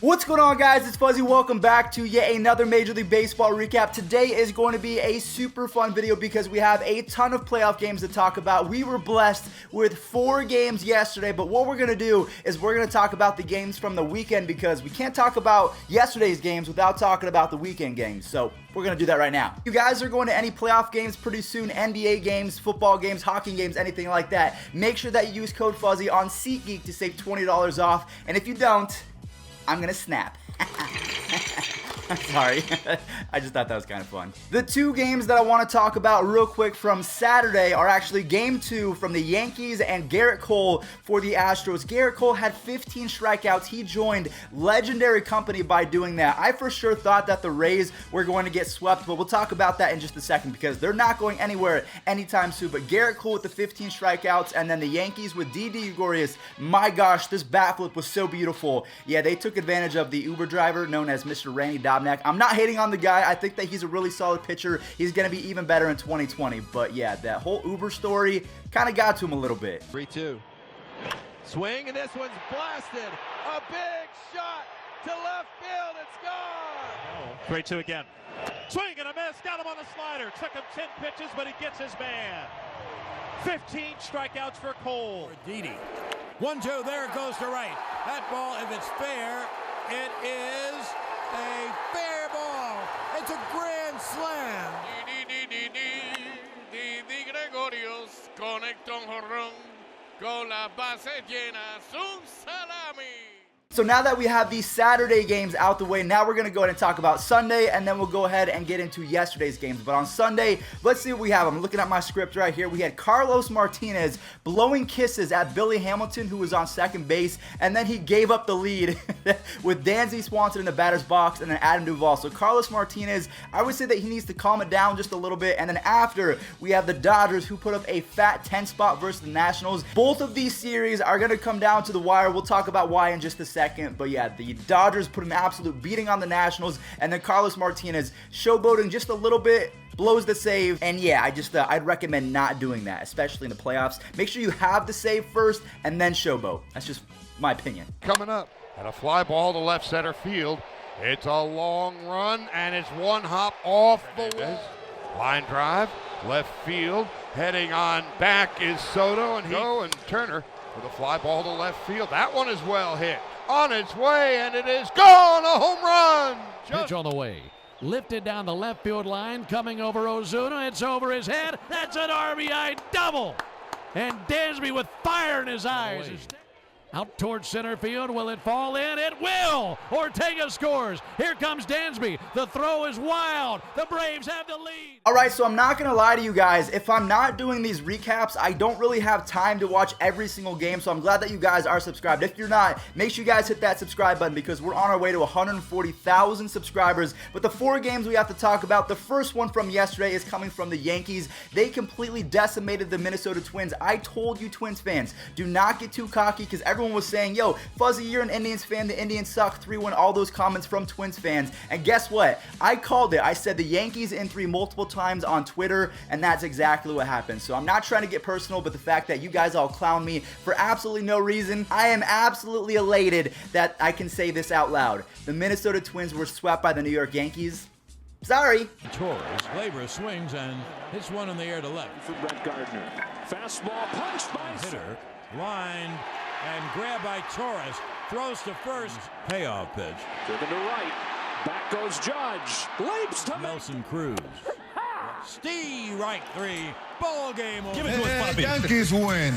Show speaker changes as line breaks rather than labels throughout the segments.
What's going on, guys? It's Fuzzy. Welcome back to yet another Major League Baseball recap. Today is going to be a super fun video because we have a ton of playoff games to talk about. We were blessed with 4 games yesterday, but what we're going to do is we're going to talk about the games from the weekend because we can't talk about yesterday's games without talking about the weekend games. So we're going to do that right now. You guys are going to any playoff games pretty soon, NBA games, football games, hockey games, anything like that. Make sure that you use code Fuzzy on SeatGeek to save $20 off. And if you don't, I'm gonna snap. I'm sorry. I just thought that was kind of fun. The 2 games that I want to talk about real quick from Saturday are actually Game 2 from the Yankees and Garrett Cole for the Astros. Garrett Cole had 15 strikeouts. He joined legendary company by doing that. I for sure thought that the Rays were going to get swept, but we'll talk about that in just a second because they're not going anywhere anytime soon. But Garrett Cole with the 15 strikeouts, and then the Yankees with Didi Gregorius. My gosh, this bat flip was so beautiful. Yeah, they took advantage of the Uber driver known as Mr. Randy Dobnak. I'm not hating on the guy. I think that he's a really solid pitcher. He's going to be even better in 2020. But yeah, that whole Uber story kind of got to him a little bit.
3-2. Swing, and this one's blasted. A big shot to left field. It's gone.
3-2 again. Swing and a miss. Got him on the slider. Took him 10 pitches, but he gets his man. 15 strikeouts for Cole.
Didi. 1-2. There it goes to right. That ball, if it's fair, it is a fair ball. It's a grand slam.
Didi Gregorius conecta un jonrón con la base llena, un salami.
So now that we have these Saturday games out the way, now we're going to go ahead and talk about Sunday, and then we'll go ahead and get into yesterday's games. But on Sunday, let's see what we have. I'm looking at my script right here. We had Carlos Martinez blowing kisses at Billy Hamilton, who was on second base, and then he gave up the lead with Dansby Swanson in the batter's box and then Adam Duvall. So Carlos Martinez, I would say that he needs to calm it down just a little bit. And then after, we have the Dodgers, who put up a fat 10 spot versus the Nationals. Both of these series are going to come down to the wire. We'll talk about why in just a second. But yeah, the Dodgers put an absolute beating on the Nationals, and then Carlos Martinez showboating just a little bit, blows the save. And yeah, I'd recommend not doing that, especially in the playoffs. Make sure you have the save first and then showboat. That's just my opinion.
Coming up, and a fly ball to left center field. It's a long run, and it's one hop off the wall. Line drive, left field, heading on back is Soto, and Turner with a fly ball to left field. That one is well hit. On its way, and it is gone, a home run.
Pitch on the way. Lifted down the left field line, coming over Ozuna. It's over his head. That's an RBI double. And Dansby with fire in his eyes. Out towards center field. Will it fall in? It will. Ortega scores. Here comes Dansby. The throw is wild. The Braves have the lead.
All right, so I'm not going to lie to you guys. If I'm not doing these recaps, I don't really have time to watch every single game, so I'm glad that you guys are subscribed. If you're not, make sure you guys hit that subscribe button because we're on our way to 140,000 subscribers. But the 4 games we have to talk about, the first one from yesterday is coming from the Yankees. They completely decimated the Minnesota Twins. I told you, Twins fans, do not get too cocky because everyone was saying, yo, Fuzzy, you're an Indians fan, the Indians suck, 3-1, all those comments from Twins fans. And guess what? I called it. I said the Yankees in 3 multiple times on Twitter, and that's exactly what happened. So I'm not trying to get personal, but the fact that you guys all clown me for absolutely no reason, I am absolutely elated that I can say this out loud. The Minnesota Twins were swept by the New York Yankees. Sorry.
Torres, Gleyber swings and hits one in the air to left.
For Brett Gardner. Fastball punched by
hitter, lined and grabbed by Torres. Throws to first. Payoff pitch.
Driven to right. Back goes Judge. Leaps to
Nelson Cruz. Steve right 3. Ball game over. Give it to us, Bobby.
Yankees win.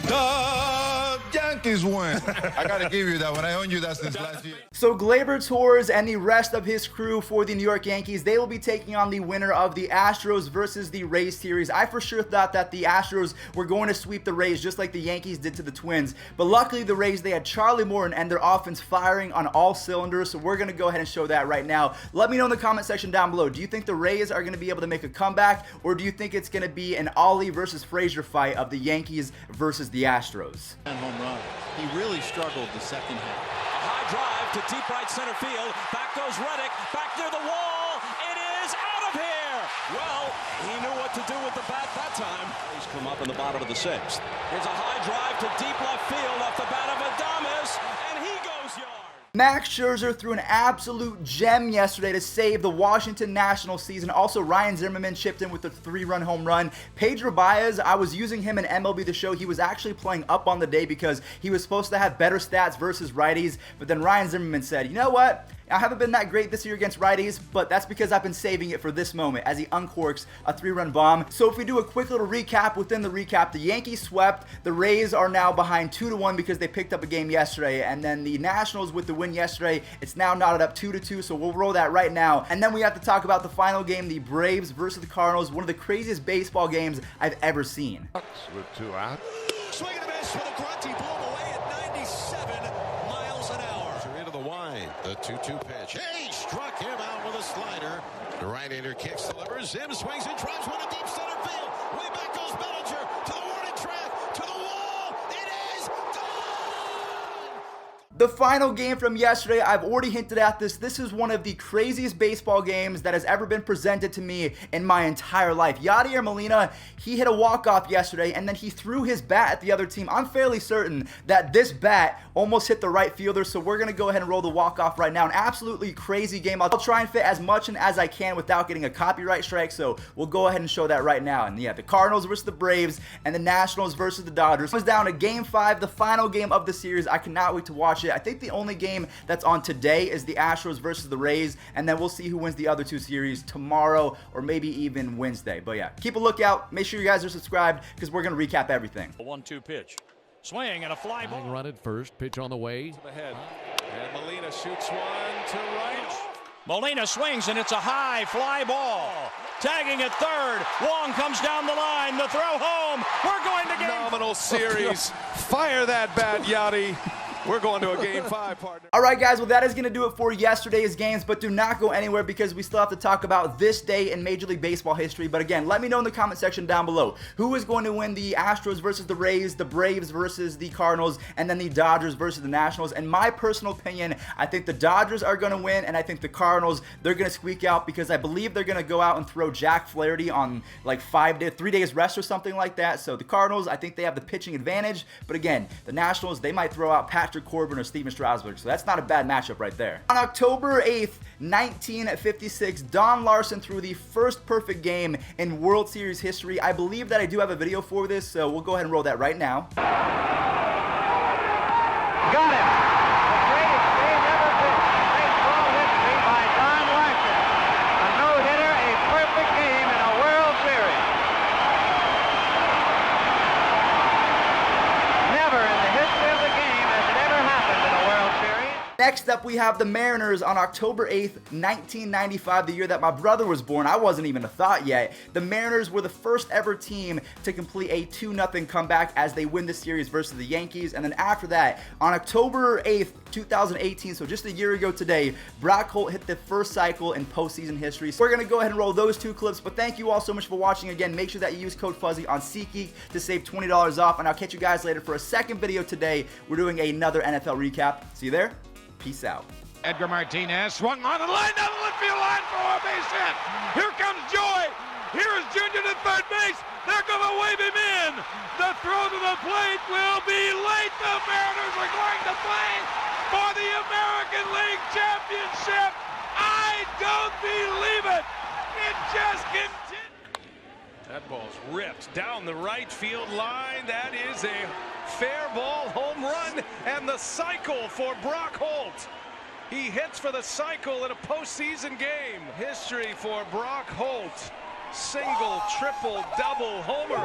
The Yankees win. I gotta give you that one. I own you that since last year.
So Gleyber Torres and the rest of his crew for the New York Yankees, they will be taking on the winner of the Astros versus the Rays series. I for sure thought that the Astros were going to sweep the Rays just like the Yankees did to the Twins. But luckily the Rays, they had Charlie Morton and their offense firing on all cylinders. So we're going to go ahead and show that right now. Let me know in the comment section down below. Do you think the Rays are going to be able to make a comeback, or do you think it's going to be an Ollie versus Frazier fight of the Yankees versus the Astros?
And home run. He really struggled the second half.
A high drive to deep right center field. Back goes Reddick. Back near the wall. It is out of here. Well, he knew what to do with the bat that time. He's come up in the bottom of the 6th. Here's a high drive to deep left field off the bat of Adames, and he goes yard.
Max Scherzer threw an absolute gem yesterday to save the Washington Nationals season. Also, Ryan Zimmerman chipped in with a 3-run home run. Pedro Baez, I was using him in MLB The Show. He was actually playing up on the day because he was supposed to have better stats versus righties. But then Ryan Zimmerman said, you know what? I haven't been that great this year against righties, but that's because I've been saving it for this moment as he uncorks a 3-run bomb. So if we do a quick little recap within the recap, the Yankees swept. The Rays are now behind 2-1 because they picked up a game yesterday. And then the Nationals with the win yesterday, it's now knotted up 2-2. So we'll roll that right now. And then we have to talk about the final game, the Braves versus the Cardinals. One of the craziest baseball games I've ever seen.
With 2 out.
Swing and a miss with a grunt. He blew him away at 97 miles an hour. Into the wide. The 2-2 pitch. He struck him out with a slider. The right-hander kicks, delivers. Zim swings and drives one to deep center field. Way back goes Bellinger to the warning track, to the wall. It is done!
The final game from yesterday, I've already hinted at this. This is one of the craziest baseball games that has ever been presented to me in my entire life. Yadier Molina, he hit a walk-off yesterday, and then he threw his bat at the other team. I'm fairly certain that this bat almost hit the right fielder, so we're going to go ahead and roll the walk-off right now. An absolutely crazy game. I'll try and fit as much in as I can without getting a copyright strike, so we'll go ahead and show that right now. And yeah, the Cardinals versus the Braves, and the Nationals versus the Dodgers. It was down to Game 5, the final game of the series. I cannot wait to watch it. I think the only game that's on today is the Astros versus the Rays, and then we'll see who wins the other 2 series tomorrow or maybe even Wednesday. But yeah, keep a lookout. Make sure you guys are subscribed because we're going to recap everything.
A 1-2 pitch. Swing and a fly ball.
Run at first, pitch on the way.
Ahead. And Molina shoots one to right.
Molina swings and it's a high fly ball. Tagging at third. Wong comes down the line. The throw home. We're going to game.
Phenomenal series. Fire that bat, Yachty. We're going to a Game 5, partner.
All right, guys, well, that is going to do it for yesterday's games, but do not go anywhere because we still have to talk about this day in Major League Baseball history. But again, let me know in the comment section down below who is going to win the Astros versus the Rays, the Braves versus the Cardinals, and then the Dodgers versus the Nationals. In my personal opinion, I think the Dodgers are going to win, and I think the Cardinals, they're going to squeak out because I believe they're going to go out and throw Jack Flaherty on like 3 days rest or something like that. So the Cardinals, I think they have the pitching advantage. But again, the Nationals, they might throw out Patrick Corbin or Steven Strasburg, so that's not a bad matchup right there. On October 8th, 1956, Don Larson threw the first perfect game in World Series history. I believe that I do have a video for this, so we'll go ahead and roll that right now.
Got it! The greatest game ever pitched in baseball history by Don Larson. A no-hitter, a perfect game in a World Series. Never in the history of the game has it ever happened in a World Series.
Next up, we have the Mariners on October 8th, 1995, the year that my brother was born. I wasn't even a thought yet. The Mariners were the first ever team to complete a 2-0 comeback as they win the series versus the Yankees. And then after that, on October 8th, 2018, so just a year ago today, Brock Holt hit the first cycle in postseason history. So we're going to go ahead and roll those 2 clips, but thank you all so much for watching. Again, make sure that you use code Fuzzy on SeatGeek to save $20 off, and I'll catch you guys later for a second video today. We're doing another NFL recap. See you there. Peace out.
Edgar Martinez swung on the line down the left field line for a base hit. Here comes Joy. Here is Junior to third base. They're going to wave him in. The throw to the plate will be late. The Mariners are going to play for the American League Championship. I don't believe it. It just continues.
That ball's ripped down the right field line. That is a fair ball home run, and the cycle for Brock Holt. He hits for the cycle in a postseason game. History for Brock Holt. Single, triple, double homer.